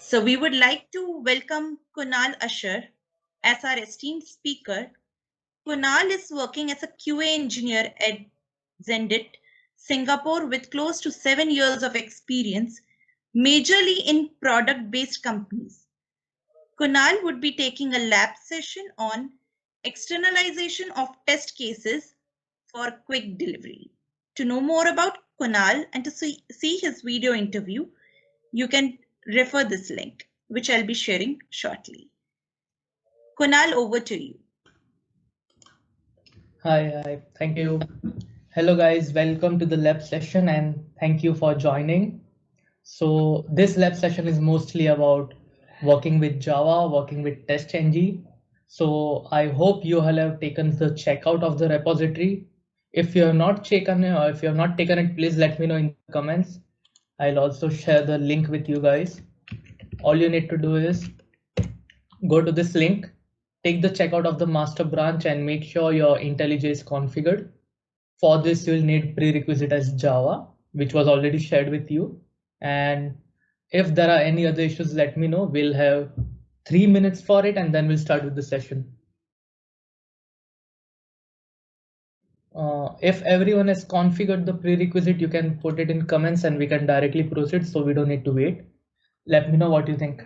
So we would like to welcome Kunal Asher as our esteemed speaker. Kunal is working as a QA engineer at Zendit, Singapore, with close to 7 years of experience, majorly in product-based companies. Kunal would be taking a lab session on externalization of test cases for quick delivery. To know more about Kunal and to see his video interview, you can refer this link, which I'll be sharing shortly. Kunal, over to you. Hi, thank you. Hello guys, welcome to the lab session and thank you for joining. So this lab session is mostly about working with Java, working with TestNG. So I hope you all have taken the checkout of the repository. If you have not taken it, or if you have not taken it, please let me know in the comments. I'll also share the link with you guys. All you need to do is go to this link, take the checkout of the master branch and make sure your IntelliJ is configured. For this, you'll need prerequisite as Java, which was already shared with you. And if there are any other issues, let me know. We'll have 3 minutes for it and then we'll start with the session. If everyone has configured the prerequisite, you can put it in comments and we can directly proceed so we don't need to wait. Let me know what you think.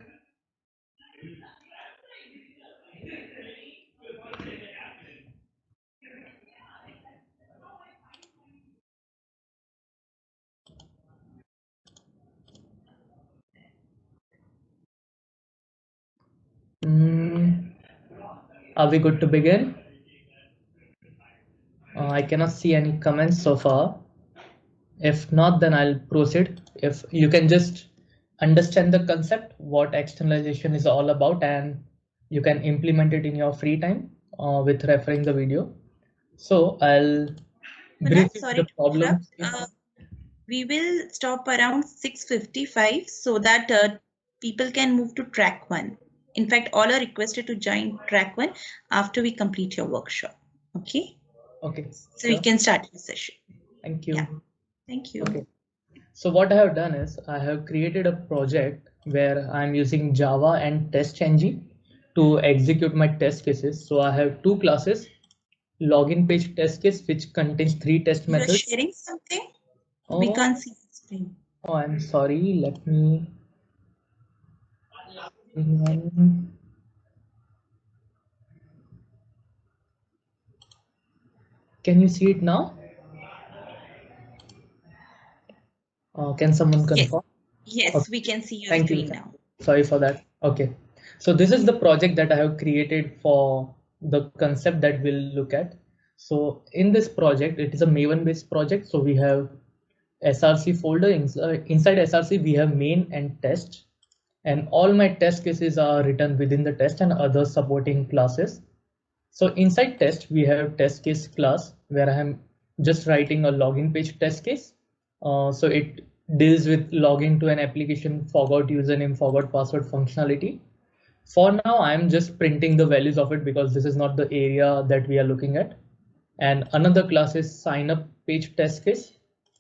Are we good to begin? I cannot see any comments so far. If not, then I'll proceed. If you can just understand the concept, what externalization is all about, and you can implement it in your free time with referring the video. So I'll brief the problem. We will stop around 6:55 so that people can move to track 1. In fact, all are requested to join track 1 after we complete your workshop. Okay. Okay. So we can start the session. Thank you. Yeah. Thank you. Okay. So what I have done is I have created a project where I'm using Java and TestNG to execute my test cases. So I have two classes, login page test case, which contains 3 test methods. You're sharing something? We can't see the screen. Oh, I'm sorry. Let me. Can you see it now? Can someone confirm? Yes, okay. We can see your Thank screen you. now. Sorry for that. Okay. So this is the project that I have created for the concept that we'll look at. So in this project, it is a Maven based project. So we have SRC folder. Inside SRC, we have main and test. And all my test cases are written within the test and other supporting classes. So inside test, we have test case class where I am just writing a login page test case. So it deals with login to an application, forgot username, forgot password functionality. For now, I'm just printing the values of it because this is not the area that we are looking at. And another class is sign up page test case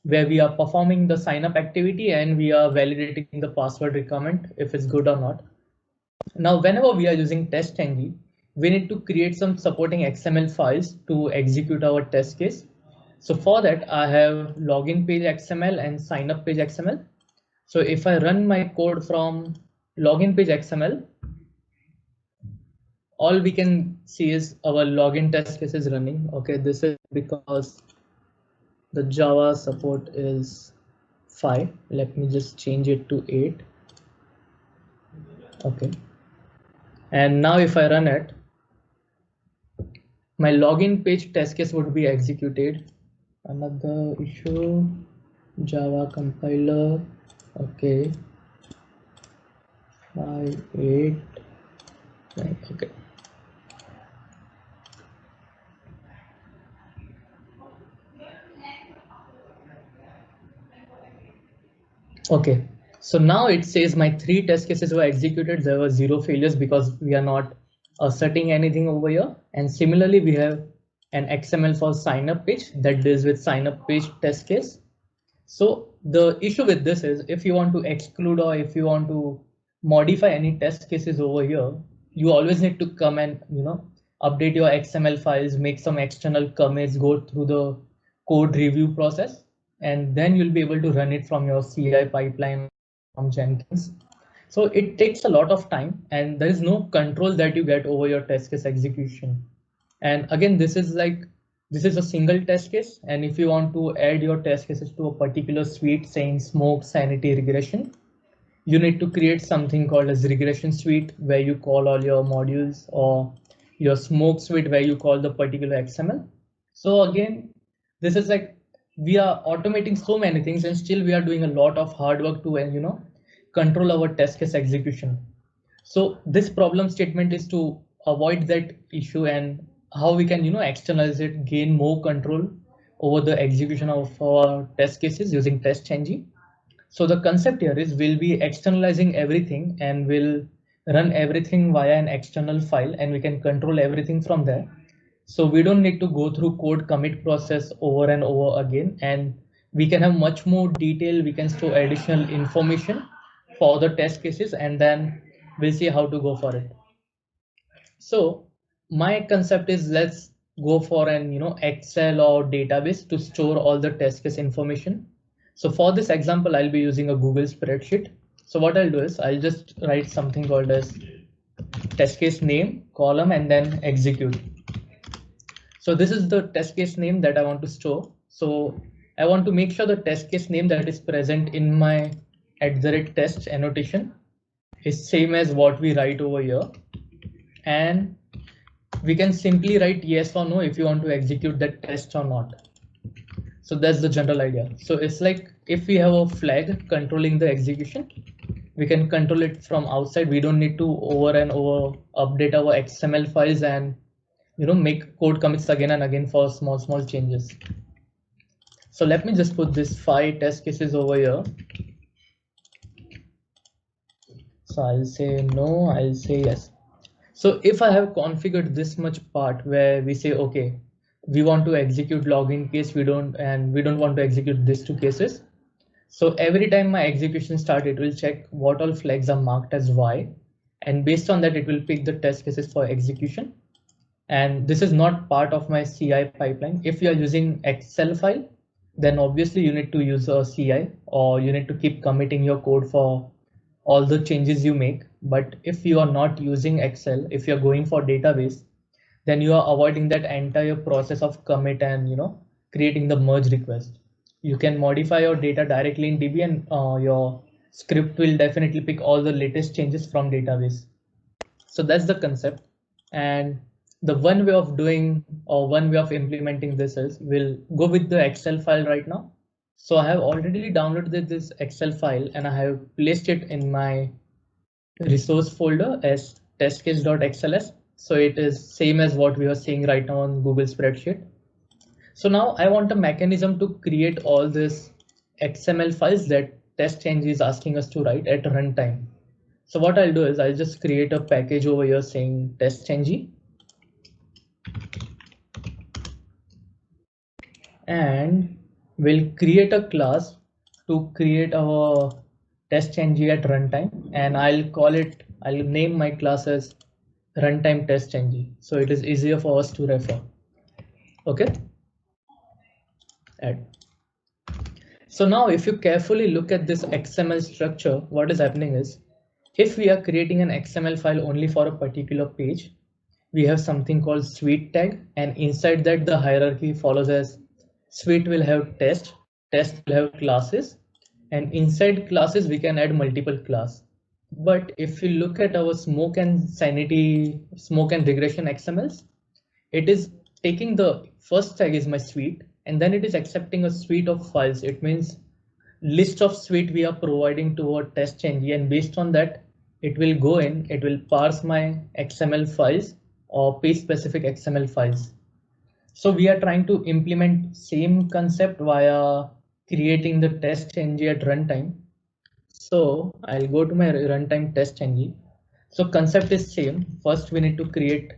where we are performing the sign up activity and we are validating the password requirement if it's good or not. Now, whenever we are using TestNG, we need to create some supporting XML files to execute our test case. So for that, I have login page XML and sign up page XML. So if I run my code from login page XML, all we can see is our login test case is running. Okay, this is because the Java support is 5. Let me just change it to 8. Okay. And now if I run it, my login page test case would be executed. Another issue, Java compiler. Okay. 5, 8, 9. Okay. Okay. So now it says my 3 test cases were executed. There were 0 failures because we are not asserting anything over here. And similarly, we have an XML for sign up page that deals with sign up page test case. So the issue with this is if you want to exclude or if you want to modify any test cases over here, you always need to come and update your XML files, make some external commits, go through the code review process, and then you'll be able to run it from your CI pipeline from Jenkins. So it takes a lot of time, and there is no control that you get over your test case execution. And again, this is a single test case, and if you want to add your test cases to a particular suite, saying smoke, sanity, regression, you need to create something called as regression suite, where you call all your modules, or your smoke suite where you call the particular XML. So again, this is like we are automating so many things, and still we are doing a lot of hard work to control our test case execution. So this problem statement is to avoid that issue, and how we can externalize it, gain more control over the execution of our test cases using TestNG. So the concept here is we'll be externalizing everything, and we'll run everything via an external file, and we can control everything from there. So we don't need to go through code commit process over and over again, and we can have much more detail. We can store additional information for the test cases, and then we'll see how to go for it. So my concept is, let's go for an Excel or database to store all the test case information. So for this example, I'll be using a Google spreadsheet. So what I'll do is I'll just write something called as test case name column and then execute. So this is the test case name that I want to store. So I want to make sure the test case name that is present in my @test annotation is same as what we write over here. And we can simply write yes or no if you want to execute that test or not. So that's the general idea. So it's like if we have a flag controlling the execution, we can control it from outside. We don't need to over and over update our XML files and make code commits again and again for small changes. So let me just put this 5 test cases over here. So I'll say no, I'll say yes. So if I have configured this much part where we say, okay, we want to execute login case, we don't want to execute these 2 cases. So every time my execution starts, it will check what all flags are marked as Y, and based on that, it will pick the test cases for execution. And this is not part of my CI pipeline. If you are using Excel file, then obviously you need to use a CI, or you need to keep committing your code for all the changes you make. But if you are not using Excel, if you're going for database, then you are avoiding that entire process of commit and creating the merge request. You can modify your data directly in DB, and your script will definitely pick all the latest changes from database. So that's the concept. And the one way of doing, or one way of implementing this is, we'll go with the Excel file right now. So I have already downloaded this Excel file, and I have placed it in my resource folder as testcase.xls. So it is same as what we are seeing right now on Google spreadsheet. So now I want a mechanism to create all this XML files that TestNG is asking us to write at runtime. So what I'll do is I'll just create a package over here saying TestNG. And we'll create a class to create our TestNG at runtime, and I'll name my class as runtime TestNG, so it is easier for us to refer. Okay. Add. So now if you carefully look at this XML structure, what is happening is, if we are creating an XML file only for a particular page, we have something called suite tag, and inside that the hierarchy follows as suite will have test will have classes, and inside classes we can add multiple class. But if you look at our smoke and regression XMLs, it is taking the first tag is my suite, and then it is accepting a suite of files. It means list of suite we are providing to our TestNG, and based on that, it will go in, it will parse my XML files or page specific XML files. So we are trying to implement same concept via creating the TestNG at runtime. So I'll go to my runtime TestNG. So concept is same. First we need to create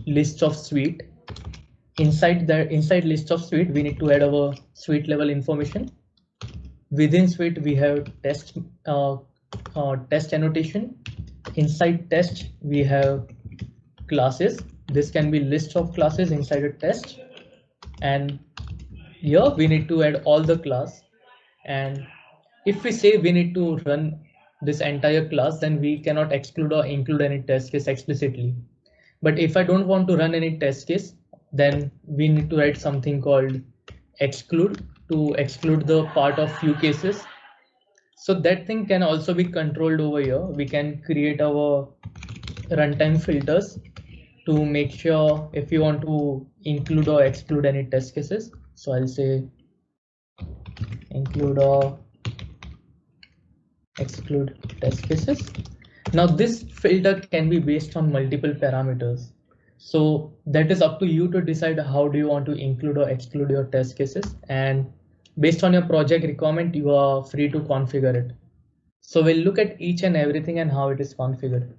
list of suite. Inside list of suite, we need to add our suite level information. Within suite we have test annotation. Inside test, we have classes. This can be list of classes inside a test. And here we need to add all the class. And if we say we need to run this entire class, then we cannot exclude or include any test case explicitly. But if I don't want to run any test case, then we need to write something called exclude to exclude the part of few cases. So that thing can also be controlled over here. We can create our runtime filters to make sure if you want to include or exclude any test cases. So I'll say include or exclude test cases. Now this filter can be based on multiple parameters. So that is up to you to decide how do you want to include or exclude your test cases, and based on your project requirement, you are free to configure it. So we'll look at each and everything and how it is configured.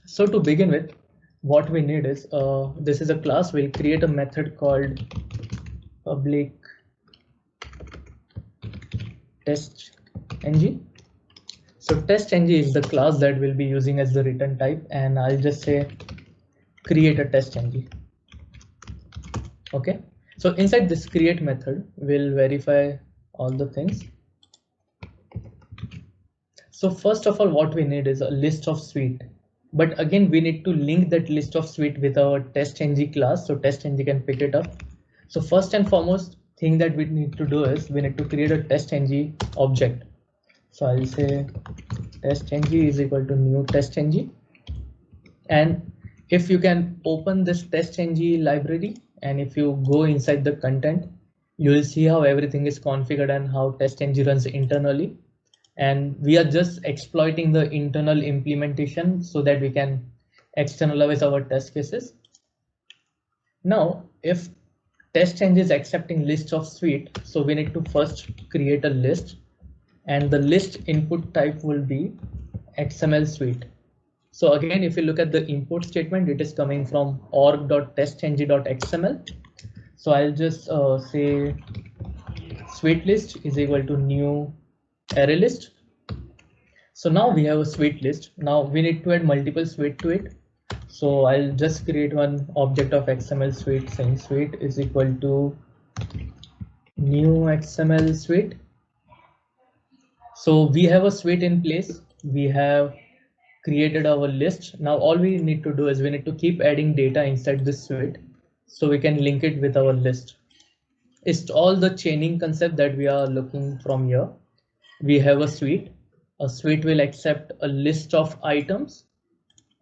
So to begin with, what we need is, this is a class. We'll create a method called public test ng. So test ng is the class that we'll be using as the return type, and I'll just say create a test ng. Okay, so inside this create method, we'll verify all the things. So first of all, what we need is a list of suite. But again, we need to link that list of suite with our test ng class, so test ng can pick it up. So first and foremost thing that we need to do is we need to create a test ng object. So I'll say test ng is equal to new test ng. And if you can open this test ng library, and if you go inside the content, you will see how everything is configured and how test ng runs internally. And we are just exploiting the internal implementation so that we can externalize our test cases. Now, if test ng is accepting list of suite, so we need to first create a list, and the list input type will be XML suite. So again, if you look at the import statement, it is coming from org.testng.xml. So I'll just say suite list is equal to new array list. So now we have a suite list. Now we need to add multiple suite to it. So I'll just create one object of XML suite saying suite is equal to new XML suite. So we have a suite in place. We have created our list. Now all we need to do is we need to keep adding data inside this suite so we can link it with our list. It's all the chaining concept that we are looking from here. We have a suite. A suite will accept a list of items,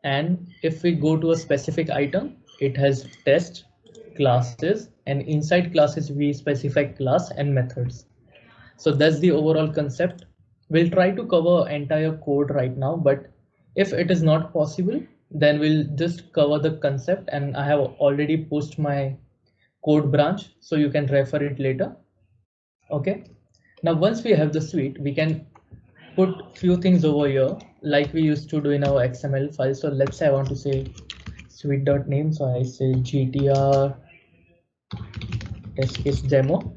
and if we go to a specific item, it has test classes, and inside classes we specify class and methods. So that's the overall concept. We'll try to cover entire code right now, but if it is not possible, then we'll just cover the concept, and I have already posted my code branch so you can refer it later. Okay, now once we have the suite, we can put few things over here like we used to do in our XML file. So let's say I want to say suite.name, so I say gtr test case demo.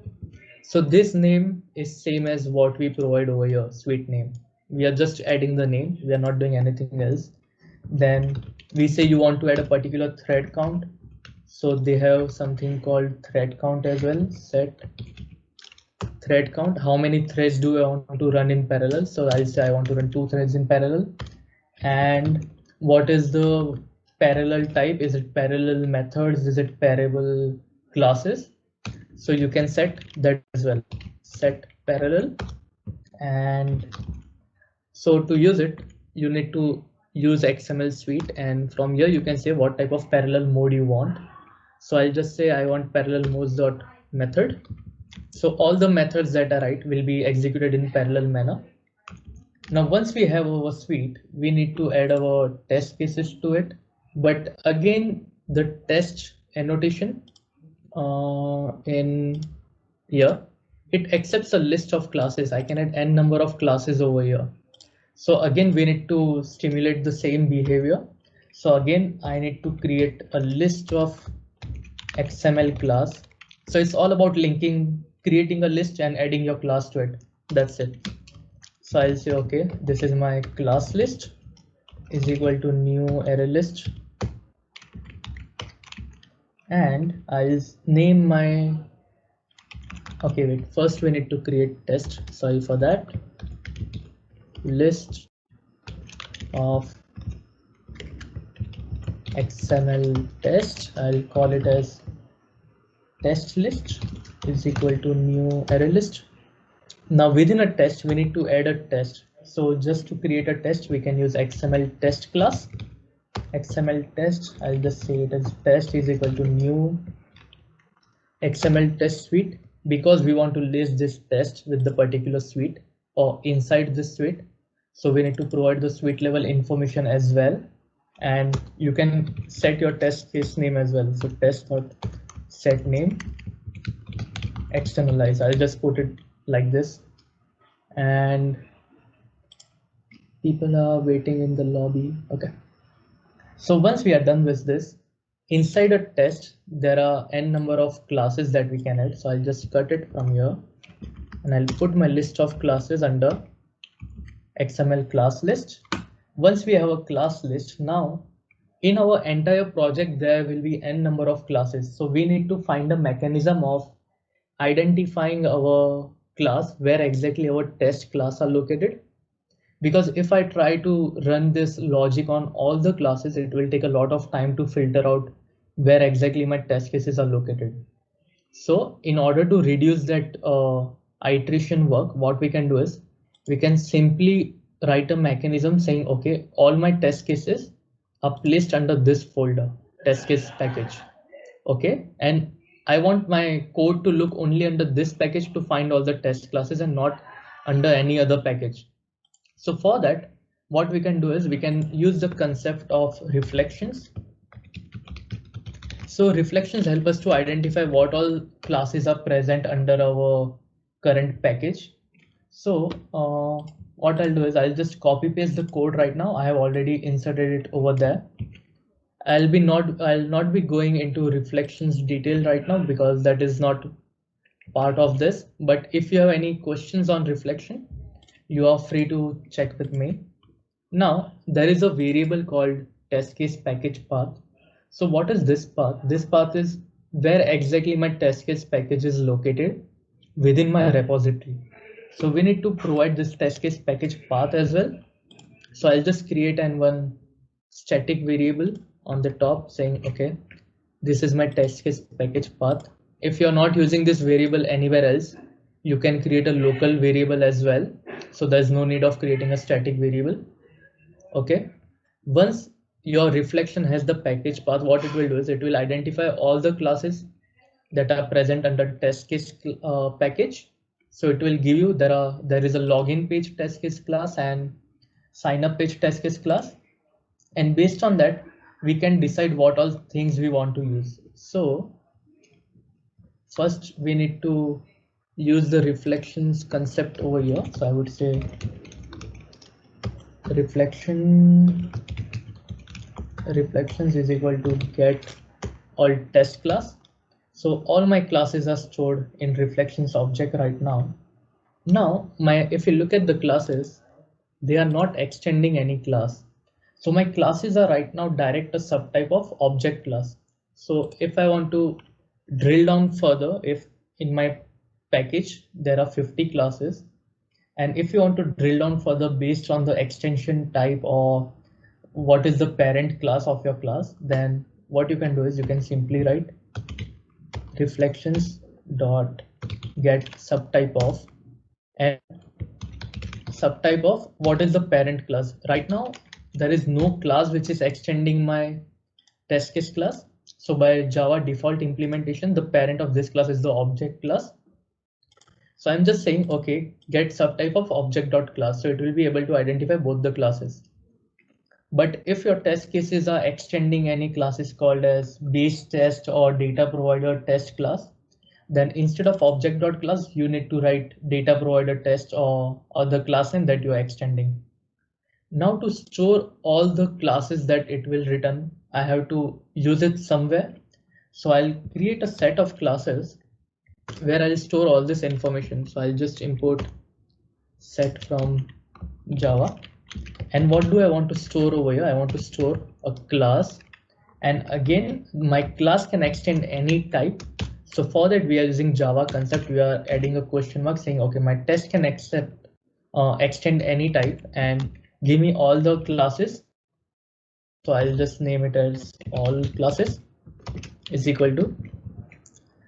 So this name is same as what we provide over here, suite name. We are just adding the name, we are not doing anything else. Then we say you want to add a particular thread count, so they have something called thread count as well. Set thread count, how many threads do I want to run in parallel? So I'll say I want to run 2 threads in parallel. And what is the parallel type? Is it parallel methods? Is it parallel classes? So you can set that as well, set parallel. And so to use it, you need to use XML suite, and from here you can say what type of parallel mode you want. So I'll just say I want parallel modes.method. So all the methods that are right will be executed in parallel manner. Now once we have our suite, we need to add our test cases to it. But again, the test annotation in here, it accepts a list of classes. I can add n number of classes over here. So again, we need to stimulate the same behavior. So again, I need to create a list of XML class. So it's all about linking, creating a list and adding your class to it. That's it. So I'll say, okay, this is my class list is equal to new array list, and I'll name my, okay, wait, first we need to create test, sorry for that, list of XML test. I'll call it as test list is equal to new array list. Now within a test, we need to add a test. So just to create a test, we can use XML test class. XML test, I'll just say it as test is equal to new XML test suite, because we want to list this test with the particular suite or inside this suite. So we need to provide the suite level information as well. And you can set your test case name as well. So test.set name externalize. I'll just put it like this. And people are waiting in the lobby. Okay. So once we are done with this, inside a test, there are n number of classes that we can add. So I'll just cut it from here and I'll put my list of classes under XML class list. Once we have a class list, now in our entire project, there will be n number of classes. So we need to find a mechanism of identifying our class, where exactly our test class are located. Because if I try to run this logic on all the classes, it will take a lot of time to filter out where exactly my test cases are located. So in order to reduce that iteration work, what we can do is we can simply write a mechanism saying, okay, all my test cases are placed under this folder, test case package. Okay, and I want my code to look only under this package to find all the test classes and not under any other package. So for that, what we can do is we can use the concept of reflections. So reflections help us to identify what all classes are present under our current package. So what I'll do is I'll just copy paste the code right now. I have already inserted it over there. I'll not be going into reflections detail right now because that is not part of this. But if you have any questions on reflection, you are free to check with me. Now there is a variable called test case package path. So what is this path? This path is where exactly my test case package is located within my repository. So we need to provide this test case package path as well. So I'll just create one static variable on the top saying, okay, this is my test case package path. If you're not using this variable anywhere else, you can create a local variable as well. So there's no need of creating a static variable. Okay. Once your reflection has the package path, what it will do is it will identify all the classes that are present under test case package. So it will give you there is a login page test case class and sign up page test case class. And based on that, we can decide what all things we want to use. So first we need to use the reflections concept over here. So I would say reflections is equal to get all test class. So all my classes are stored in reflections object right now. Now if you look at the classes, they are not extending any class. So my classes are right now direct a subtype of object class. So if I want to drill down further, if in my package there are 50 classes, and if you want to drill down further based on the extension type or what is the parent class of your class, then what you can do is you can simply write reflections dot get subtype of, and subtype of what is the parent class. Right now there is no class which is extending my test case class. So by Java default implementation, the parent of this class is the object class. So I'm just saying, okay, get subtype of object.class. So it will be able to identify both the classes. But if your test cases are extending any classes called as base test or data provider test class, then instead of object.class, you need to write data provider test or the class name that you are extending. Now to store all the classes that it will return, I have to use it somewhere. So I'll create a set of classes where I'll store all this information. So I'll just import set from Java. And what do I want to store over here? I want to store a class. And again, my class can extend any type. So for that, we are using Java concept. We are adding a question mark saying, okay, my test can extend any type and give me all the classes. So I'll just name it as all classes is equal to.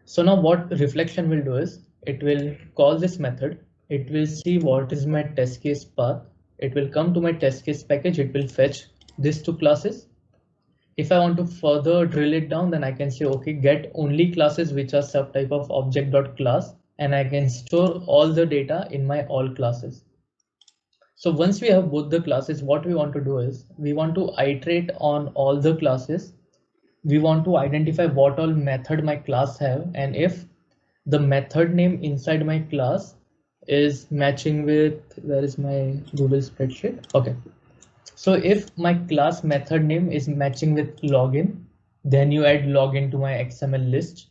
So now what reflection will do is it will call this method. It will see what is my test case path. It will come to my test case package. It will fetch these two classes. If I want to further drill it down, then I can say, okay, get only classes which are subtype of object.class, and I can store all the data in my all classes. So once we have both the classes, what we want to do is we want to iterate on all the classes. We want to identify what all method my class have, and if the method name inside my class is matching with, where is my Google spreadsheet? Okay. So if my class method name is matching with login, then you add login to my XML list.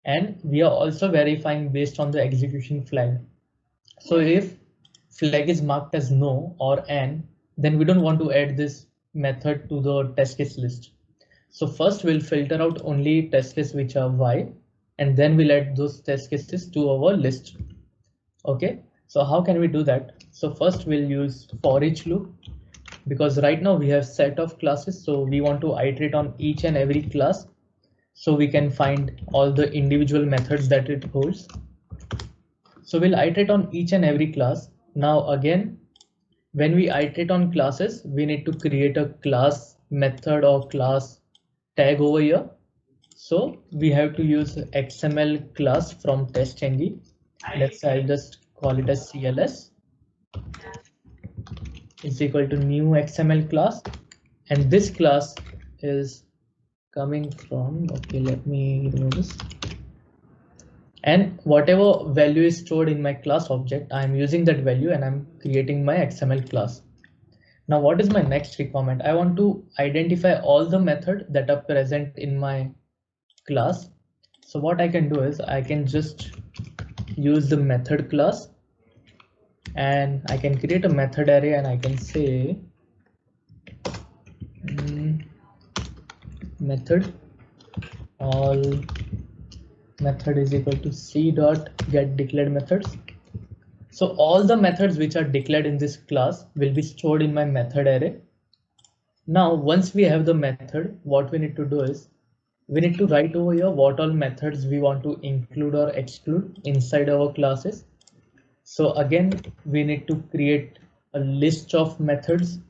And we are also verifying based on the execution flag. So if flag is marked as no or n, then we don't want to add this method to the test case list. So first we'll filter out only test cases which are y, and then we'll add those test cases to our list. Okay, so how can we do that? So first we'll use for each loop, because right now we have set of classes. So we want to iterate on each and every class so we can find all the individual methods that it holds. So we'll iterate on each and every class. Now again, when we iterate on classes, we need to create a class method or class tag over here. So we have to use XML class from TestNG. Let's say I'll just call it as CLS is equal to new XML class, and this class is coming from, okay, let me remove this, and whatever value is stored in my class object, I'm using that value and I'm creating my XML class. Now what is my next requirement? I want to identify all the methods that are present in my class. So what I can do is I can just use the method class, and I can create a method array, and I can say method all method is equal to c dot get declared methods. So all the methods which are declared in this class will be stored in my method array. Now once we have the method, what we need to do is we need to write over here what all methods we want to include or exclude inside our classes. So again, we need to create a list of methods.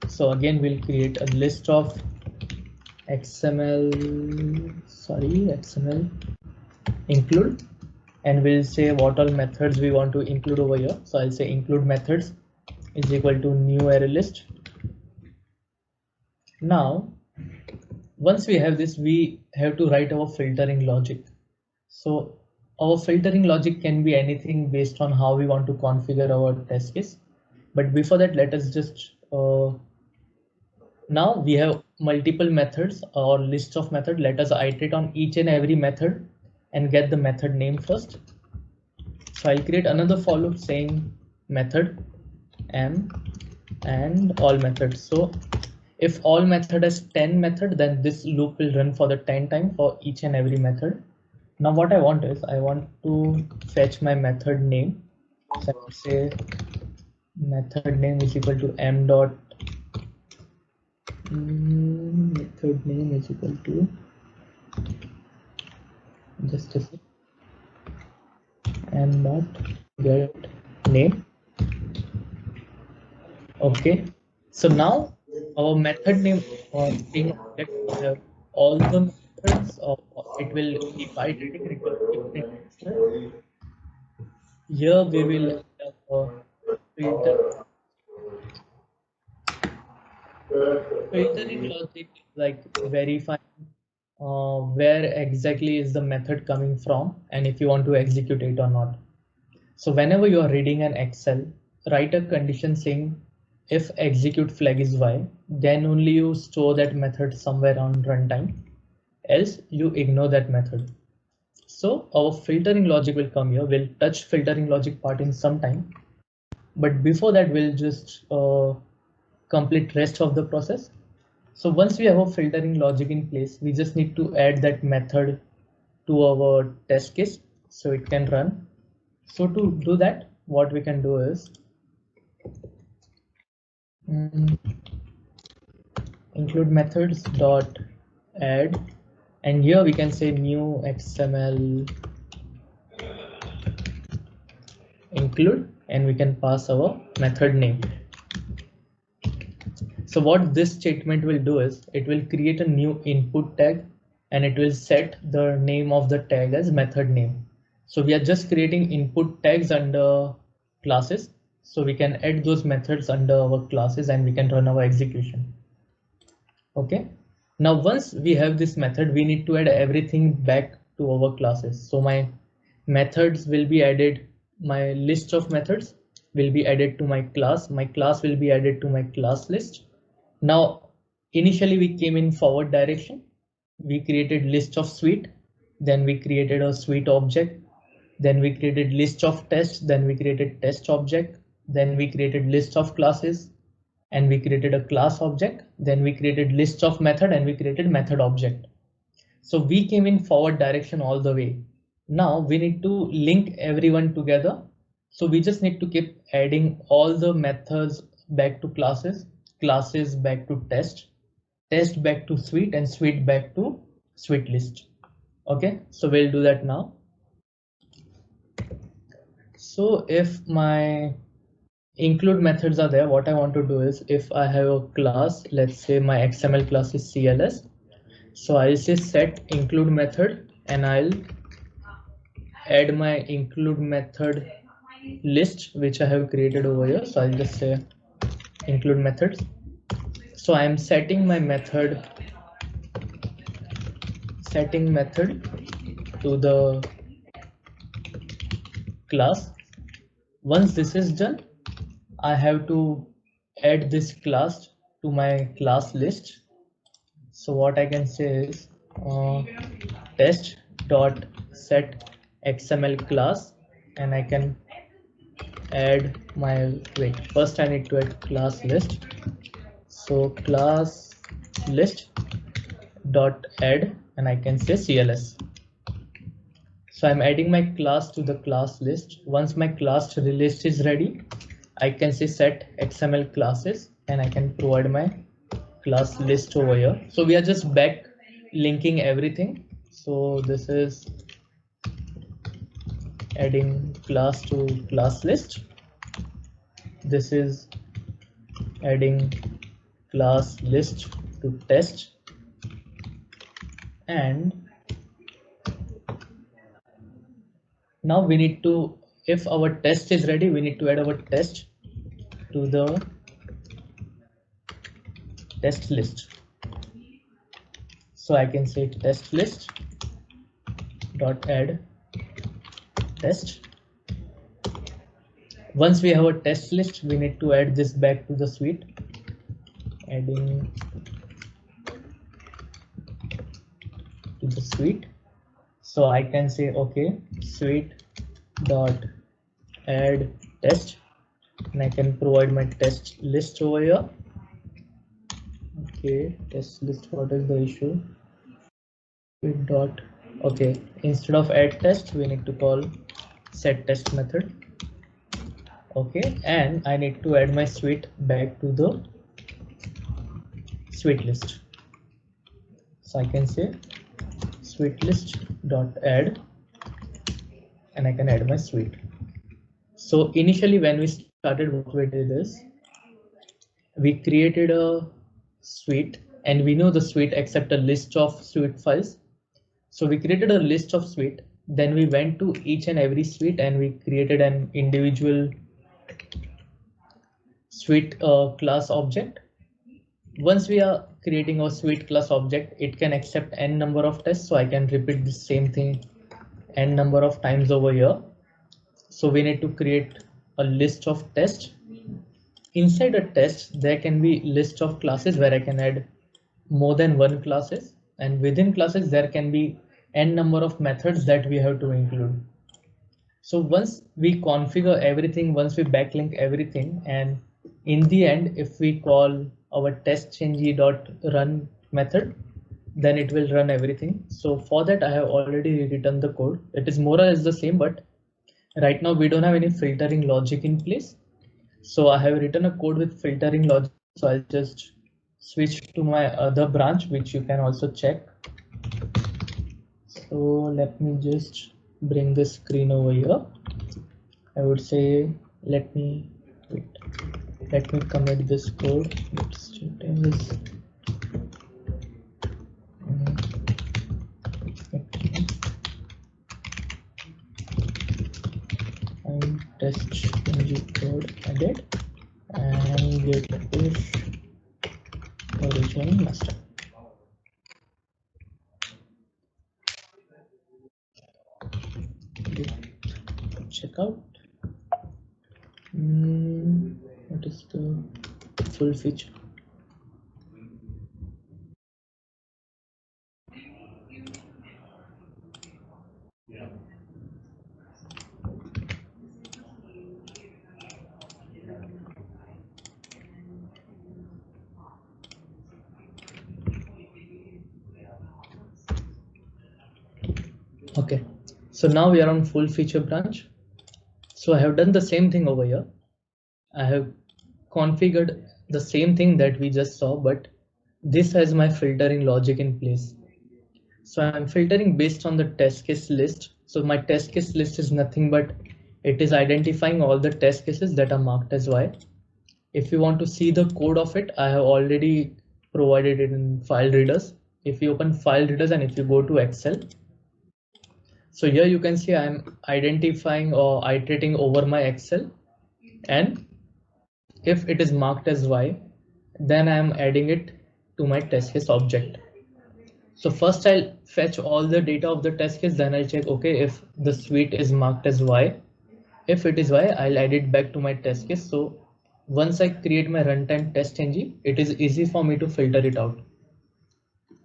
So again, we'll create a list of XML include, and we'll say what all methods we want to include over here. So I'll say include methods is equal to new array list. Now, once we have this, we have to write our filtering logic. So our filtering logic can be anything based on how we want to configure our test case. But before that, let us just now we have multiple methods or list of methods. Let us iterate on each and every method and get the method name first. So I'll create another for loop saying method m and all methods. So if all method has 10 method, then this loop will run for the 10 time for each and every method. Now what I want is I want to fetch my method name. So I would say method name is equal to m dot method name is equal to just a sec, m dot get name. Okay, so now our method name being object have all the methods of it will keep iterating, it will keep iterating. Here we will have filtering logic, like verifying where exactly is the method coming from and if you want to execute it or not. So whenever you are reading an Excel, write a condition saying if execute flag is y, then only you store that method somewhere on runtime, else you ignore that method. So our filtering logic will come here. We'll touch filtering logic part in some time. But before that, we'll just complete rest of the process. So once we have a filtering logic in place, we just need to add that method to our test case so it can run. So to do that, what we can do is include methods dot add, and here we can say new XML include, and we can pass our method name. So what this statement will do is it will create a new input tag and it will set the name of the tag as method name. So we are just creating input tags under classes. So we can add those methods under our classes and we can run our execution. Okay. Now, once we have this method, we need to add everything back to our classes. So my methods will be added, my list of methods will be added to my class will be added to my class list. Now, initially we came in forward direction. We created list of suite, then we created a suite object, then we created list of tests, then we created test object, then we created list of classes, and we created a class object, then we created list of method and we created method object. So we came in forward direction all the way. Now we need to link everyone together. So we just need to keep adding all the methods back to classes, classes back to test, test back to suite, and suite back to suite list. Okay, so we'll do that now. So if my include methods are there, what I want to do is if I have a class, let's say my XML class is CLS. So I'll say set include method and I'll add my include method list, which I have created over here. So I'll just say include methods. So I'm setting my method, setting method to the class. Once this is done, I have to add this class to my class list. So what I can say is test dot set XML class, and I can add my, wait, first I need to add class list. So class list dot add, and I can say CLS. So I'm adding my class to the class list. Once my class list is ready, I can say set XML classes and I can provide my class list over here. So we are just back linking everything. So this is adding class to class list. This is adding class list to test, and now we need to, if our test is ready, we need to add our test to the test list. So I can say test list dot add test. Once we have a test list, we need to add this back to the suite, adding to the suite. So I can say okay, suite dot add test, and I can provide my test list over here. Okay, test list, what is the issue? Suite dot, okay, instead of add test, we need to call set test method. Okay, and I need to add my suite back to the suite list. So I can say suite list dot add, and I can add my suite. So initially when we started, what we did is we created a suite, and we know the suite accept a list of suite files. So we created a list of suite, then we went to each and every suite and we created an individual suite class object. Once we are creating a suite class object, it can accept n number of tests. So I can repeat the same thing n number of times over here. So we need to create a list of tests. Inside a test, there can be list of classes where I can add more than one classes, and within classes there can be n number of methods that we have to include. So once we configure everything, once we backlink everything, and in the end, if we call our testchange.run method, then it will run everything. So for that, I have already written the code. It is more or less the same, but right now we don't have any filtering logic in place. So I have written a code with filtering logic. So I'll just switch to my other branch, which you can also check. So let me just bring the screen over here. I would say, let me commit this code. And test code edit and get push original master. Check out. What is the full feature? Okay, so now we are on full feature branch. So I have done the same thing over here. I have configured the same thing that we just saw, but this has my filtering logic in place. So I'm filtering based on the test case list. So my test case list is nothing but it is identifying all the test cases that are marked as Y. If you want to see the code of it, I have already provided it in file readers. If you open file readers and if you go to Excel, so here you can see I'm identifying or iterating over my Excel, and if it is marked as Y, then I'm adding it to my test case object. So first I'll fetch all the data of the test case, then I'll check, okay, if the suite is marked as Y. If it is Y, I'll add it back to my test case. So once I create my runtime test ng, it is easy for me to filter it out.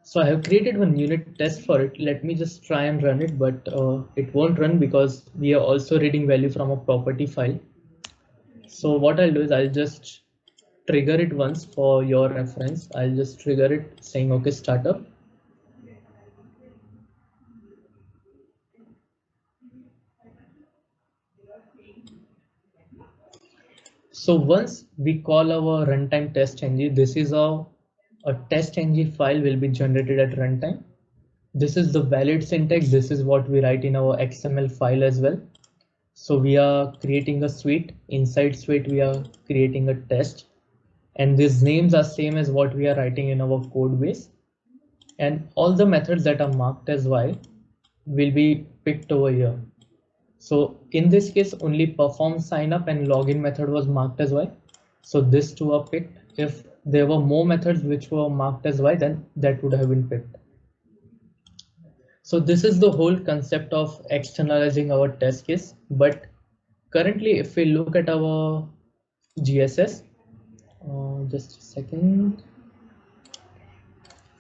So I have created one unit test for it. Let me just try and run it, but it won't run because we are also reading value from a property file. So what I'll do is I'll just trigger it once for your reference. I'll just trigger it saying, okay, startup. So once we call our runtime test ng, this is how a test ng file will be generated at runtime. This is the valid syntax. This is what we write in our XML file as well. So we are creating a suite. Inside suite, we are creating a test. And these names are same as what we are writing in our code base. And all the methods that are marked as Y will be picked over here. So in this case, only perform sign up and login method was marked as Y. So these two are picked. If there were more methods which were marked as Y, then that would have been picked. So this is the whole concept of externalizing our test case. But currently, if we look at our GSS, just a second.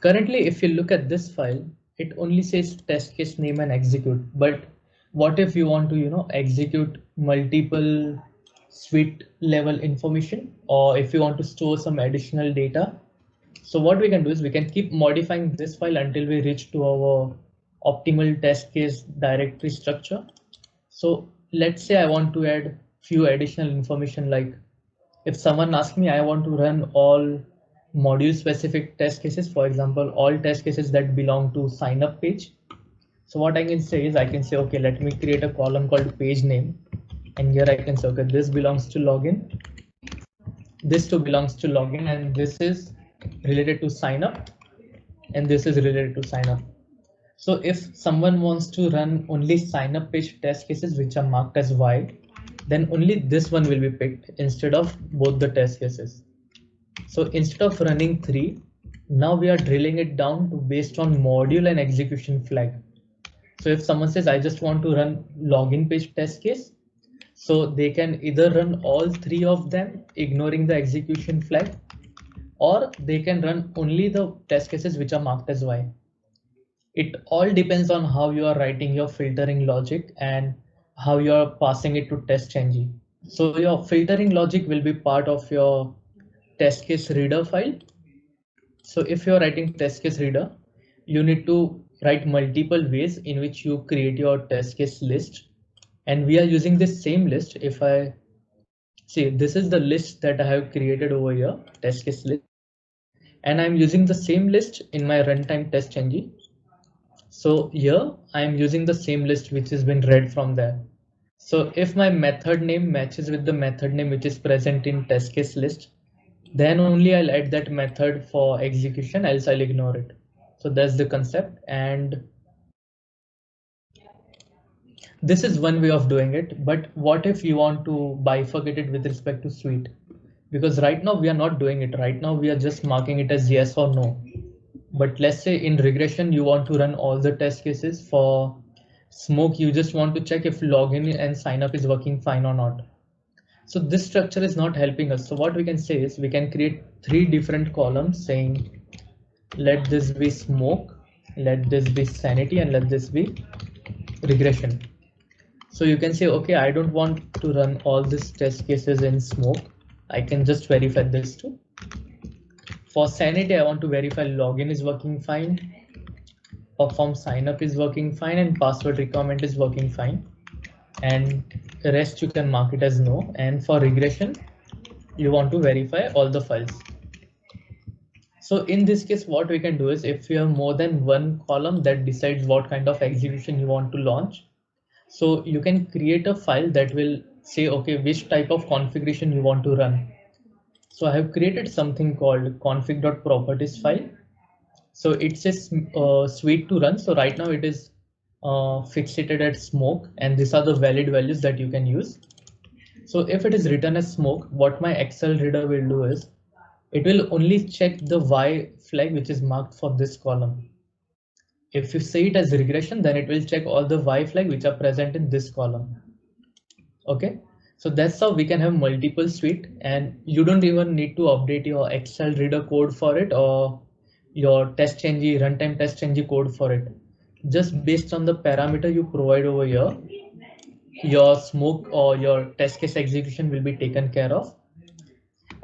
Currently, if you look at this file, it only says test case name and execute. But what if you want to, execute multiple suite level information, or if you want to store some additional data? So what we can do is we can keep modifying this file until we reach to our optimal test case directory structure. So let's say I want to add few additional information, like if someone asks me, I want to run all module specific test cases, for example, all test cases that belong to sign up page. So what I can say is I can say, okay, let me create a column called page name. And here I can say, okay, this belongs to login. This too belongs to login, and this is related to sign up. And this is related to sign up. So if someone wants to run only sign up page test cases which are marked as Y, then only this one will be picked instead of both the test cases. So instead of running 3, now we are drilling it down to based on module and execution flag. So if someone says, I just want to run login page test case, so they can either run all 3 of them, ignoring the execution flag, or they can run only the test cases which are marked as Y. It all depends on how you are writing your filtering logic and how you're passing it to TestNG. So your filtering logic will be part of your test case reader file. So if you're writing test case reader, you need to write multiple ways in which you create your test case list. And we are using this same list. If I see, this is the list that I have created over here, test case list. And I'm using the same list in my runtime TestNG. So here I'm using the same list which has been read from there. So if my method name matches with the method name which is present in test case list, then only I'll add that method for execution, else I'll ignore it. So that's the concept. And this is one way of doing it. But what if you want to bifurcate it with respect to suite? Because right now we are not doing it. Right now we are just marking it as yes or no. But let's say in regression, you want to run all the test cases. For smoke, you just want to check if login and sign up is working fine or not. So this structure is not helping us. So what we can say is we can create 3 different columns saying, let this be smoke, let this be sanity, and let this be regression. So you can say, okay, I don't want to run all these test cases in smoke. I can just verify this too. For sanity, I want to verify login is working fine, perform sign up is working fine, and password requirement is working fine. And the rest you can mark it as no. And for regression, you want to verify all the files. So in this case, what we can do is if you have more than one column that decides what kind of execution you want to launch, so you can create a file that will say, okay, which type of configuration you want to run. So I have created something called config.properties file. So it says suite to run. So right now it is fixated at smoke, and these are the valid values that you can use. So if it is written as smoke, what my Excel reader will do is it will only check the Y flag which is marked for this column. If you say it as regression, then it will check all the Y flag which are present in this column. Okay, so that's how we can have multiple suite, and you don't even need to update your Excel reader code for it or your TestNG runtime TestNG code for it. Just based on the parameter you provide over here, your smoke or your test case execution will be taken care of.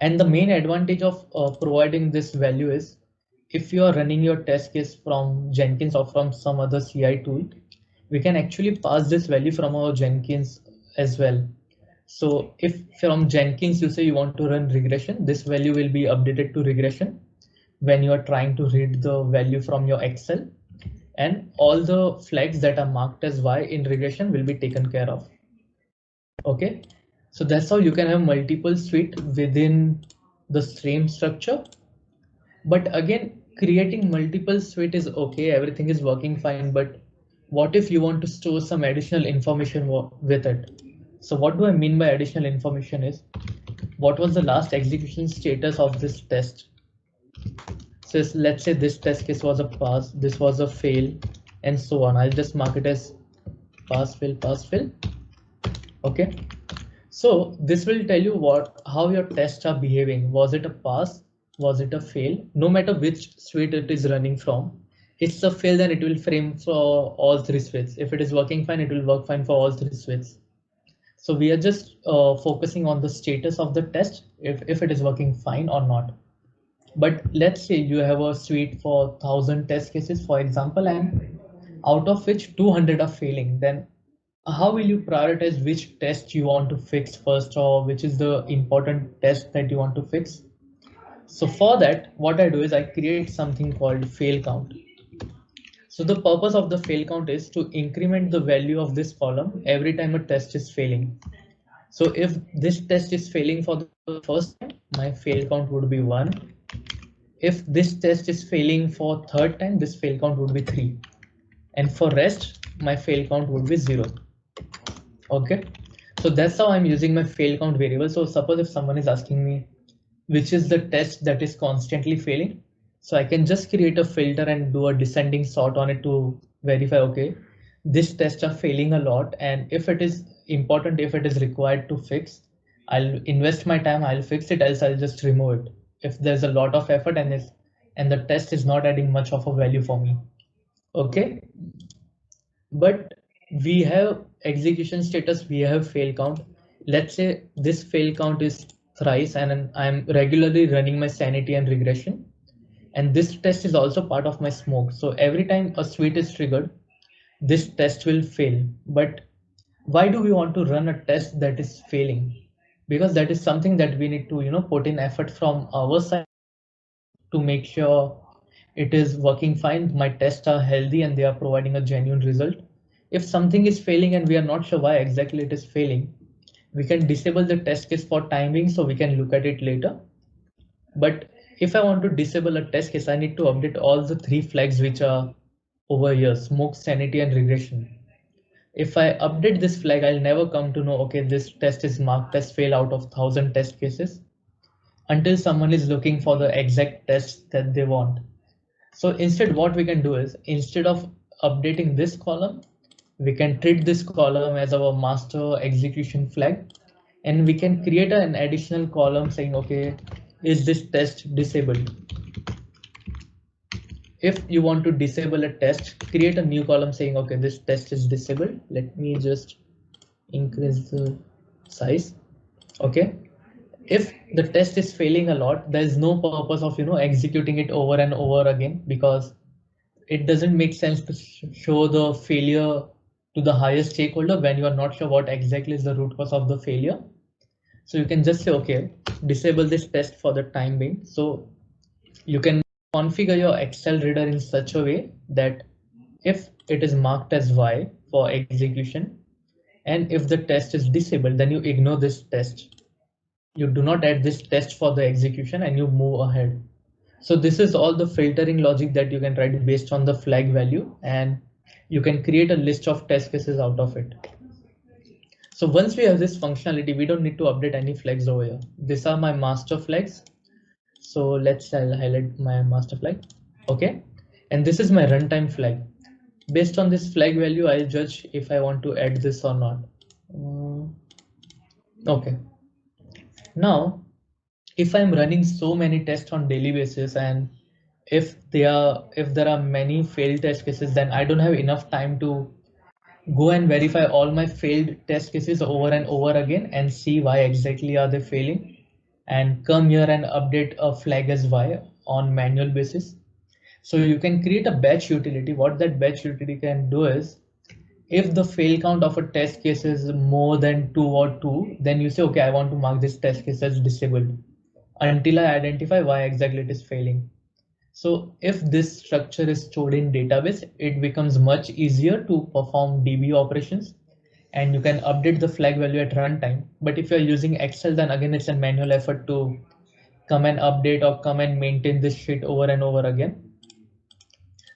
And the main advantage of providing this value is if you are running your test case from Jenkins or from some other CI tool, we can actually pass this value from our Jenkins as well. So if from Jenkins you say you want to run regression, this value will be updated to regression when you are trying to read the value from your Excel, and all the flags that are marked as Y in regression will be taken care of. Okay, so that's how you can have multiple suite within the same structure. But again, creating multiple suite is okay, everything is working fine, but what if you want to store some additional information with it? So what do I mean by additional information is, what was the last execution status of this test? So let's say this test case was a pass, this was a fail, and so on. I'll just mark it as pass, fail, pass, fail. Okay. So this will tell you how your tests are behaving. Was it a pass? Was it a fail? No matter which suite it is running from, it's a fail, then it will frame for all 3 suites. If it is working fine, it will work fine for all 3 suites. So we are just focusing on the status of the test, if it is working fine or not. But let's say you have a suite for 1,000 test cases, for example, and out of which 200 are failing, then how will you prioritize which test you want to fix first, or which is the important test that you want to fix? So for that, what I do is I create something called fail count. So the purpose of the fail count is to increment the value of this column every time a test is failing. So if this test is failing for the first time, my fail count would be 1. If this test is failing for third time, this fail count would be 3. And for rest, my fail count would be 0. Okay, so that's how I'm using my fail count variable. So suppose if someone is asking me which is the test that is constantly failing, so I can just create a filter and do a descending sort on it to verify, okay, this tests are failing a lot, and if it is important, if it is required to fix, I'll invest my time, I'll fix it, else I'll just remove it if there's a lot of effort and the test is not adding much of a value for me. Okay, but we have execution status, we have fail count. Let's say this fail count is thrice and I'm regularly running my sanity and regression. And this test is also part of my smoke. So every time a suite is triggered, this test will fail. But why do we want to run a test that is failing? Because that is something that we need to, put in effort from our side to make sure it is working fine. My tests are healthy and they are providing a genuine result. If something is failing and we are not sure why exactly it is failing, we can disable the test case for time being so we can look at it later. But if I want to disable a test case, I need to update all the three flags which are over here: smoke, sanity, and regression. If I update this flag, I'll never come to know, okay, this test is marked as fail out of 1,000 test cases until someone is looking for the exact test that they want. So instead, what we can do is, instead of updating this column, we can treat this column as our master execution flag, and we can create an additional column saying, okay, is this test disabled? If you want to disable a test, create a new column saying, okay, this test is disabled. Let me just increase the size. Okay. If the test is failing a lot, there is no purpose of, executing it over and over again, because it doesn't make sense to show the failure to the highest stakeholder when you are not sure what exactly is the root cause of the failure. So you can just say, okay, disable this test for the time being. So you can configure your Excel reader in such a way that if it is marked as Y for execution, and if the test is disabled, then you ignore this test. You do not add this test for the execution and you move ahead. So this is all the filtering logic that you can write based on the flag value, and you can create a list of test cases out of it. So once we have this functionality, we don't need to update any flags over here. These are my master flags. So I'll highlight my master flag. Okay. And this is my runtime flag. Based on this flag value, I'll judge if I want to add this or not. Okay. Now, if I'm running so many tests on daily basis, and if there are many failed test cases, then I don't have enough time to go and verify all my failed test cases over and over again and see why exactly are they failing, and come here and update a flag as Y on manual basis. So you can create a batch utility. What that batch utility can do is, if the fail count of a test case is more than 2, then you say, okay, I want to mark this test case as disabled until I identify why exactly it is failing. So if this structure is stored in database, it becomes much easier to perform DB operations, and you can update the flag value at runtime. But if you're using Excel, then again, it's a manual effort to come and update or come and maintain this shit over and over again.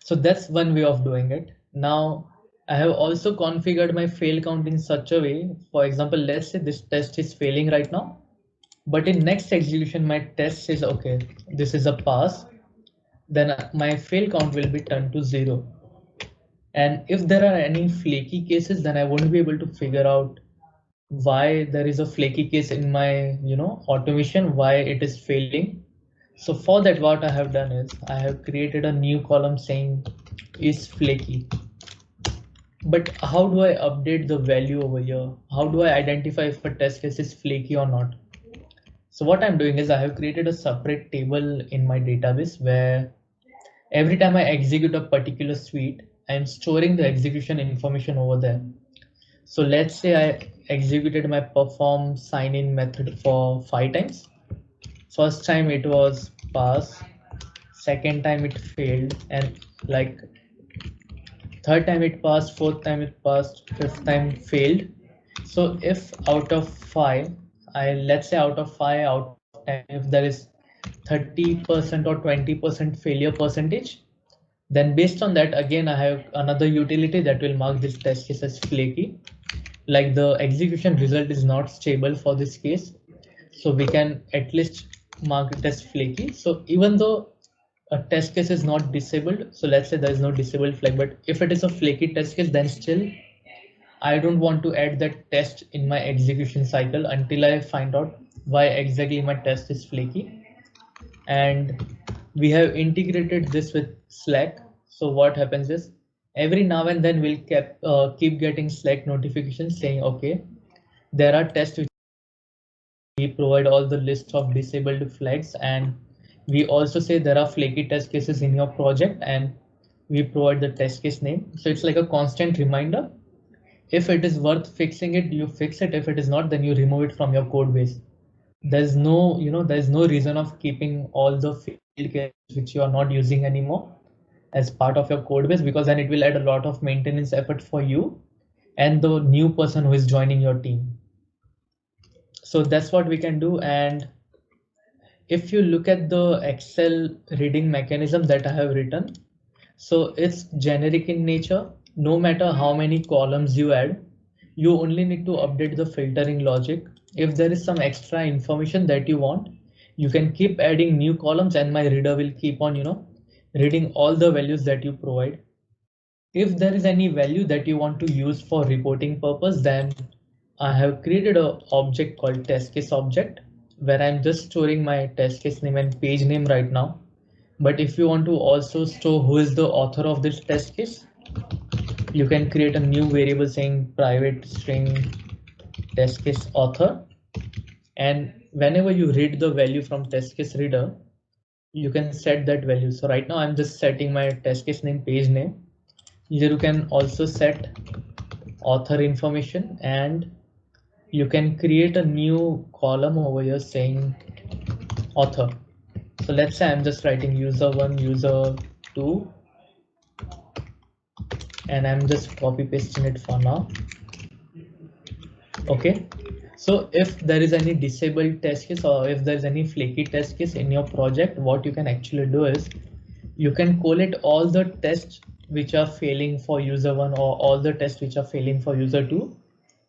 So that's one way of doing it. Now, I have also configured my fail count in such a way. For example, let's say this test is failing right now, but in next execution, my test says, okay, this is a pass. Then my fail count will be turned to 0. And if there are any flaky cases, then I won't be able to figure out why there is a flaky case in my, automation, why it is failing. So for that, what I have done is I have created a new column saying is flaky. But how do I update the value over here? How do I identify if a test case is flaky or not? So what I'm doing is I have created a separate table in my database where every time I execute a particular suite, I'm storing the execution information over there. So let's say I executed my perform sign in method for 5 times. First time it was pass, second time it failed, and like third time it passed, fourth time it passed, fifth time failed. So if out of 5, let's say out of 5 out of 10, if there is 30% or 20% failure percentage, then based on that, again, I have another utility that will mark this test case as flaky. Like the execution result is not stable for this case, so we can at least mark it as flaky. So even though a test case is not disabled, so let's say there is no disabled flag, but if it is a flaky test case, then still I don't want to add that test in my execution cycle until I find out why exactly my test is flaky. And we have integrated this with Slack. So what happens is every now and then we'll keep getting Slack notifications saying, okay, there are tests which we provide all the list of disabled flags, and we also say there are flaky test cases in your project, and we provide the test case name. So it's like a constant reminder. If it is worth fixing it, you fix it. If it is not, then you remove it from your code base. There's no, there's no reason of keeping all the field cases which you are not using anymore as part of your code base, because then it will add a lot of maintenance effort for you and the new person who is joining your team. So that's what we can do. And if you look at the Excel reading mechanism that I have written, so it's generic in nature. No matter how many columns you add, you only need to update the filtering logic. If there is some extra information that you want, you can keep adding new columns and my reader will keep on, reading all the values that you provide. If there is any value that you want to use for reporting purpose, then I have created an object called test case object, where I'm just storing my test case name and page name right now. But if you want to also store who is the author of this test case, you can create a new variable saying private string test case author. And whenever you read the value from test case reader, you can set that value. So right now I'm just setting my test case name page name. Here you can also set author information, and you can create a new column over here saying author. So let's say I'm just writing user1, user2, and I'm just copy pasting it for now. Okay, so if there is any disabled test case or if there's any flaky test case in your project, what you can actually do is you can collate all the tests which are failing for user1 or all the tests which are failing for user2,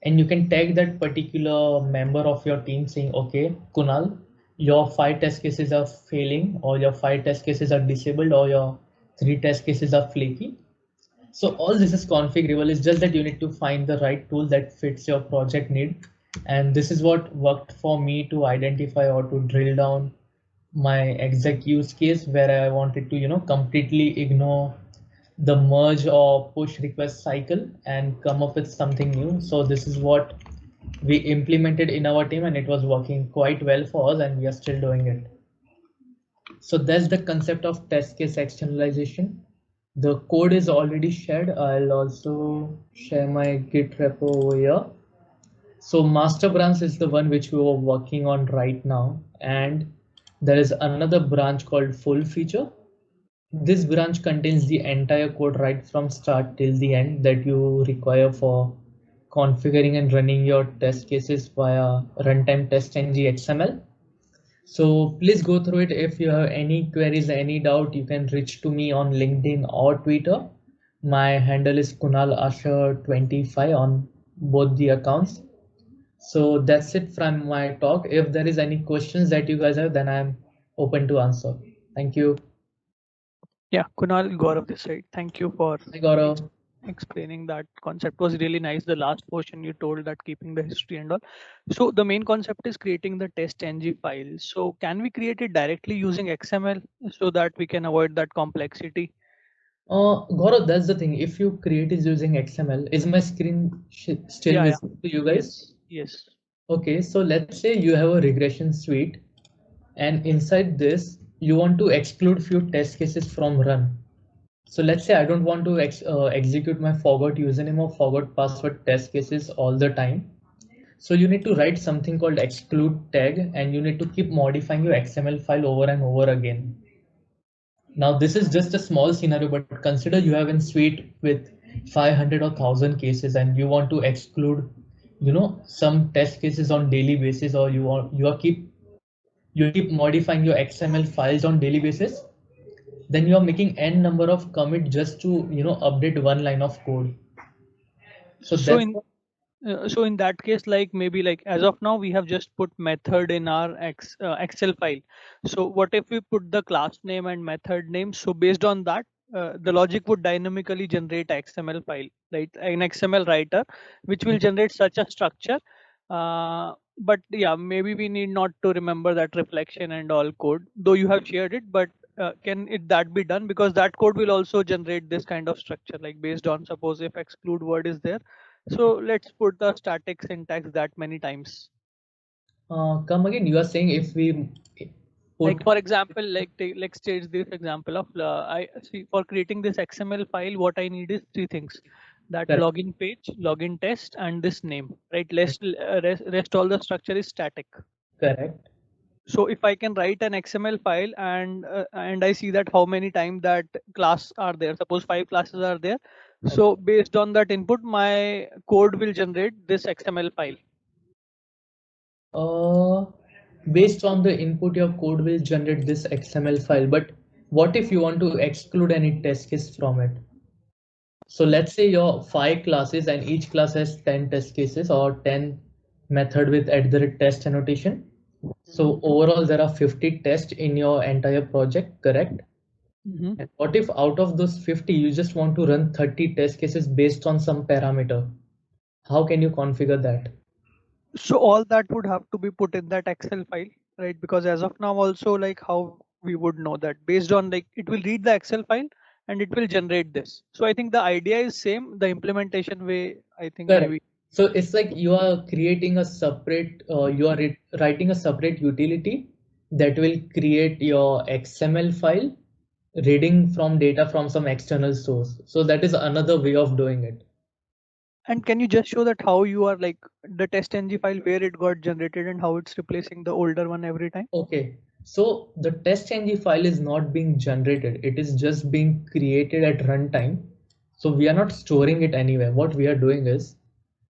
and you can tag that particular member of your team saying, okay, Kunal, your 5 test cases are failing, or your 5 test cases are disabled, or your 3 test cases are flaky. So all this is configurable. It's just that you need to find the right tool that fits your project need. And this is what worked for me to identify or to drill down my exact use case, where I wanted to, completely ignore the merge or push request cycle and come up with something new. So this is what we implemented in our team, and it was working quite well for us, and we are still doing it. So that's the concept of test case externalization. The code is already shared. I'll also share my Git repo over here. So master branch is the one which we were working on right now. And there is another branch called full feature. This branch contains the entire code right from start till the end that you require for configuring and running your test cases via runtime test-ng XML. So please go through it. If you have any queries, any doubt, you can reach to me on LinkedIn or Twitter. My handle is Kunal Asher25 on both the accounts. So that's it from my talk. If there is any questions that you guys have, then I'm open to answer. Thank you. Yeah, Kunal, Gaurav this side. Thank you for Hi, Gaurav. explaining that concept. Was really nice. The last portion you told that keeping the history and all. So the main concept is creating the test ng file. So can we create it directly using XML so that we can avoid that complexity? Gaurav, that's the thing. If you create is using XML, is my screen still Yeah, visible to you guys? Yes. Okay, so let's say you have a regression suite, and inside this, you want to exclude few test cases from run. So let's say I don't want to execute my forgot username or forgot password test cases all the time. So you need to write something called exclude tag, and you need to keep modifying your XML file over and over again. Now this is just a small scenario, but consider you have a suite with 500 or 1000 cases, and you want to exclude, some test cases on daily basis, or you keep modifying your XML files on daily basis. Then you are making n number of commit just to update one line of code. So that's So in that case, like maybe like as of now, we have just put method in our Excel file. So what if we put the class name and method name? So based on that, the logic would dynamically generate XML file, right? An XML writer, which will generate such a structure. But yeah, maybe we need not to remember that reflection and all code, though you have shared it. But can that be done? Because that code will also generate this kind of structure, like based on, suppose if exclude word is there. So let's put the static syntax that many times. Come again, you are saying if we Like put, for example, let's take this example of I see for creating this XML file, what I need is three things: that correct, login page, login test, and this name. Right? Rest all the structure is static. correct. So if I can write an XML file and I see that how many times that class are there, suppose 5 classes are there. So based on that input, my code will generate this XML file. Based on the input, your code will generate this XML file. But what if you want to exclude any test case from it? So let's say your 5 classes and each class has 10 test cases or 10 method with @test annotation. So overall there are 50 tests in your entire project, correct? Mm-hmm. And what if out of those 50 you just want to run 30 test cases based on some parameter? How can you configure that? So all that would have to be put in that Excel file, right? Because as of now also, like how we would know that based on, like, it will read the Excel file and it will generate this. So I think the idea is same, the implementation way, I think Correct. maybe. So it's like you are creating a separate, you are writing a separate utility that will create your XML file, reading from data from some external source. So that is another way of doing it. And can you just show that how you are, like, the test.ng file, where it got generated and how it's replacing the older one every time? Okay. So the test.ng file is not being generated. It is just being created at runtime. So we are not storing it anywhere. What we are doing is,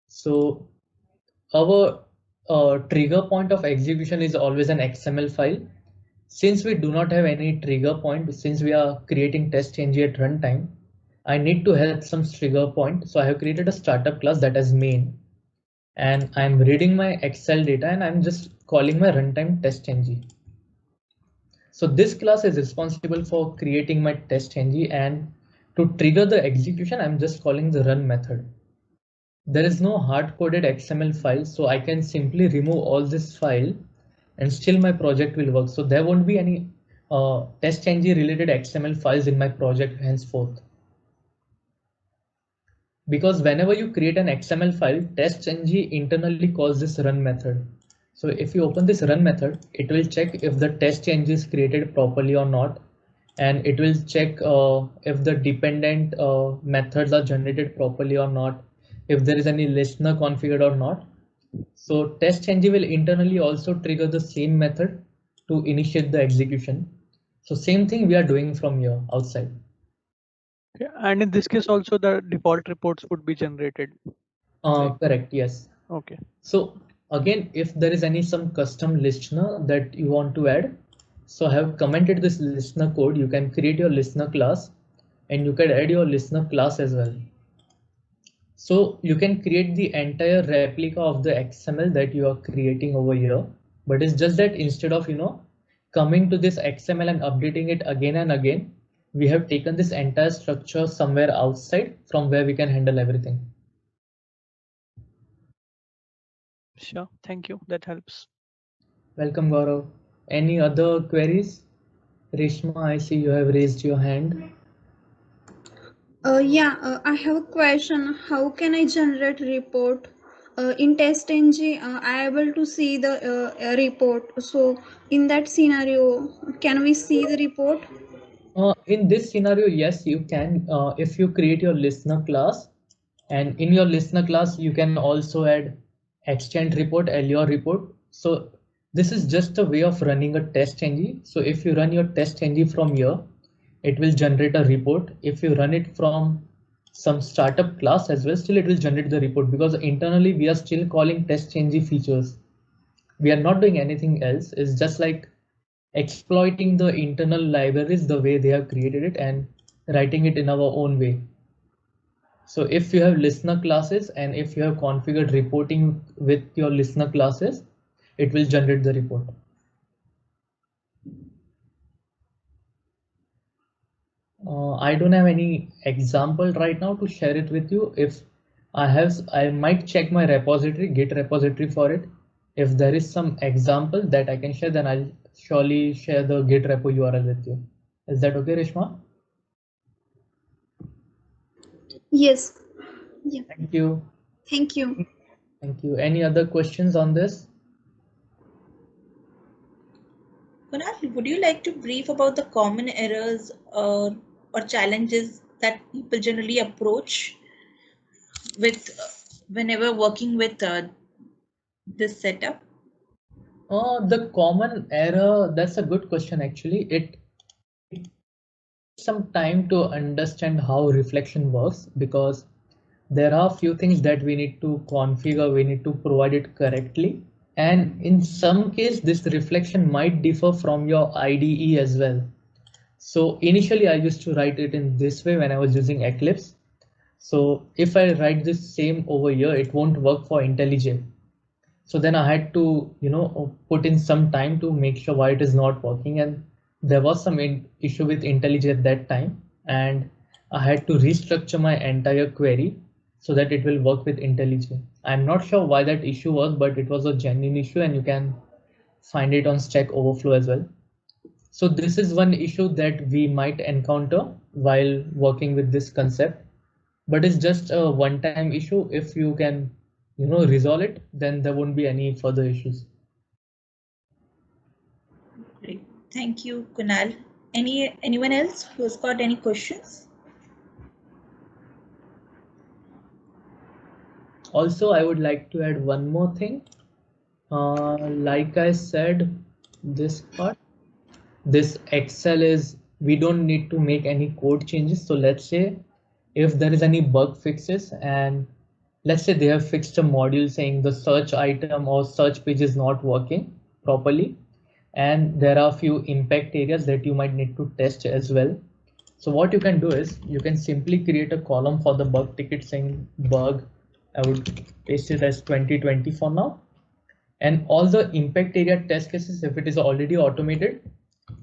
so our trigger point of execution is always an XML file. Since we do not have any trigger point, since we are creating test.ng at runtime, I need to have some trigger point. So I have created a startup class that is main, and I'm reading my Excel data and I'm just calling my runtime test.ng. So this class is responsible for creating my test.ng, and to trigger the execution, I'm just calling the run method. There is no hard-coded XML file, so I can simply remove all this file and still my project will work. So there won't be any test.ng related XML files in my project henceforth. Because whenever you create an XML file, test.ng internally calls this run method. So if you open this run method, it will check if the test.ng is created properly or not. And it will check if the dependent methods are generated properly or not, if there is any listener configured or not. So test.ng will internally also trigger the same method to initiate the execution. So same thing we are doing from here outside. Yeah, and in this case also the default reports would be generated. Correct, yes. Okay. So again, if there is any some custom listener that you want to add, so I have commented this listener code. You can create your listener class and you can add your listener class as well. So you can create the entire replica of the XML that you are creating over here, but it's just that instead of, coming to this XML and updating it again and again, we have taken this entire structure somewhere outside from where we can handle everything. Sure. Thank you. That helps. Welcome, Gaurav. Any other queries? Reshma, I see you have raised your hand. I have a question. How can I generate report? In test.ng, I able to see the report. So in that scenario, can we see the report? In this scenario, yes, you can. If you create your listener class, and in your listener class, you can also add extend report, LUR report. So this is just a way of running a test.ng. So if you run your test.ng from here, it will generate a report. If you run it from some startup class as well, still it will generate the report, because internally we are still calling test.ng features. We are not doing anything else. It's just like exploiting the internal libraries the way they have created it and writing it in our own way. So if you have listener classes and if you have configured reporting with your listener classes, it will generate the report. I don't have any example right now to share it with you. If I have, I might check my repository, Git repository for it. If there is some example that I can share, then I'll surely share the Git repo URL with you. Is that okay, Rishma? Yes. Yeah. Thank you. Thank you. Thank you. Any other questions on this? Kunal, would you like to brief about the common errors or challenges that people generally approach with whenever working with this setup? The common error, that's a good question actually. It takes some time to understand how reflection works because there are few things that we need to configure, we need to provide it correctly. And in some case, this reflection might differ from your IDE as well. So initially I used to write it in this way when I was using Eclipse. So if I write this same over here, it won't work for IntelliJ. So then I had to, put in some time to make sure why it is not working. And there was some issue with IntelliJ at that time. And I had to restructure my entire query so that it will work with IntelliJ. I'm not sure why that issue was, but it was a genuine issue and you can find it on Stack Overflow as well. So this is one issue that we might encounter while working with this concept, but it's just a one-time issue. If you can, resolve it, then there won't be any further issues. Great. Thank you, Kunal. Anyone else who's got any questions? Also, I would like to add one more thing. Like I said, this part, this Excel is, we don't need to make any code changes. So let's say if there is any bug fixes and let's say they have fixed a module saying the search item or search page is not working properly. And there are a few impact areas that you might need to test as well. So what you can do is you can simply create a column for the bug ticket saying bug. I would paste it as 2020 for now. And all the impact area test cases, if it is already automated,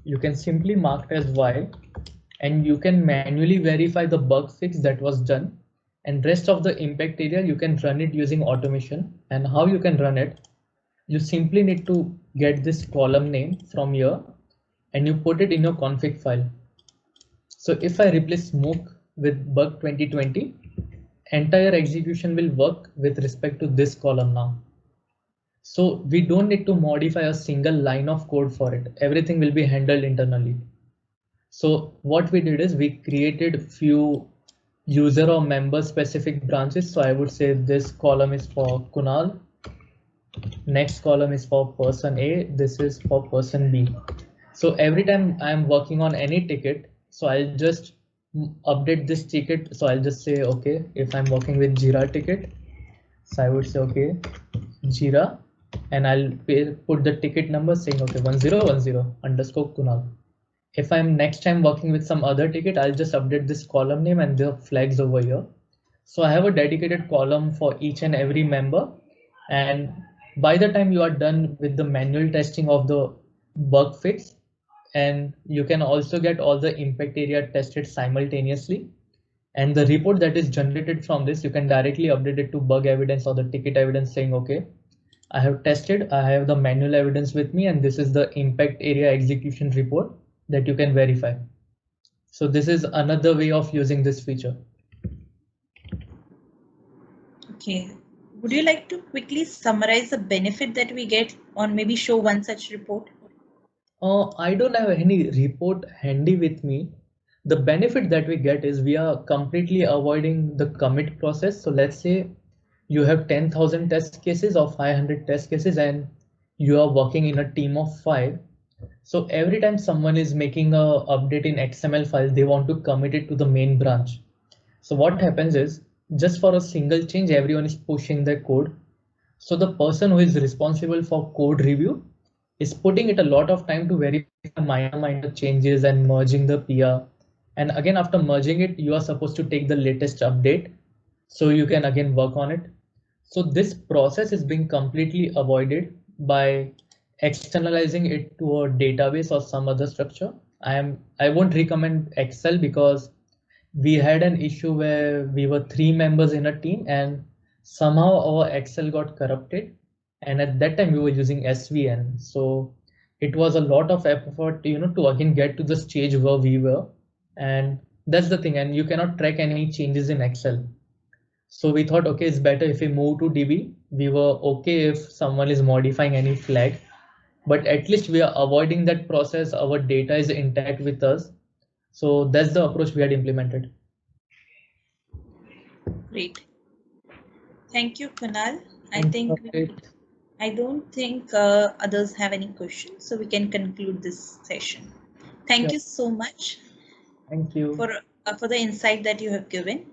you can simply mark it as Y and you can manually verify the bug fix that was done. And rest of the impact area, you can run it using automation. And how you can run it, you simply need to get this column name from here and you put it in your config file. So if I replace smoke with bug 2020, entire execution will work with respect to this column now. So we don't need to modify a single line of code for it. Everything will be handled internally. So what we did is we created few user or member specific branches. So I would say this column is for Kunal. Next column is for person A. This is for person B. So every time I'm working on any ticket, so I'll just update this ticket. So I'll just say, okay, if I'm working with Jira ticket, so I would say, okay, Jira, and I'll put the ticket number saying, okay, 1010 underscore Kunal. If I'm next time working with some other ticket, I'll just update this column name and the flags over here. So I have a dedicated column for each and every member. And by the time you are done with the manual testing of the bug fix, and you can also get all the impact area tested simultaneously. And the report that is generated from this, you can directly update it to bug evidence or the ticket evidence saying, okay, I have tested, I have the manual evidence with me, and this is the impact area execution report that you can verify. So this is another way of using this feature. Okay. Would you like to quickly summarize the benefit that we get or maybe show one such report? I don't have any report handy with me. The benefit that we get is we are completely avoiding the commit process. So let's say you have 10,000 test cases or 500 test cases and you are working in a team of 5. So every time someone is making a update in XML file, they want to commit it to the main branch. So what happens is just for a single change, everyone is pushing their code. So the person who is responsible for code review is putting it a lot of time to verify minor changes and merging the PR. And again, after merging it, you are supposed to take the latest update so you can again work on it. So this process is being completely avoided by externalizing it to a database or some other structure. I won't recommend Excel because we had an issue where we were 3 members in a team and somehow our Excel got corrupted. And at that time we were using SVN. So it was a lot of effort, to again get to the stage where we were. And that's the thing, and you cannot track any changes in Excel. So we thought, okay, it's better if we move to DB. We were okay if someone is modifying any flag, but at least we are avoiding that process. Our data is intact with us. So that's the approach we had implemented. Great. Thank you, Kunal. I don't think others have any questions, so we can conclude this session. Thank you so much Thank you. for the insight that you have given.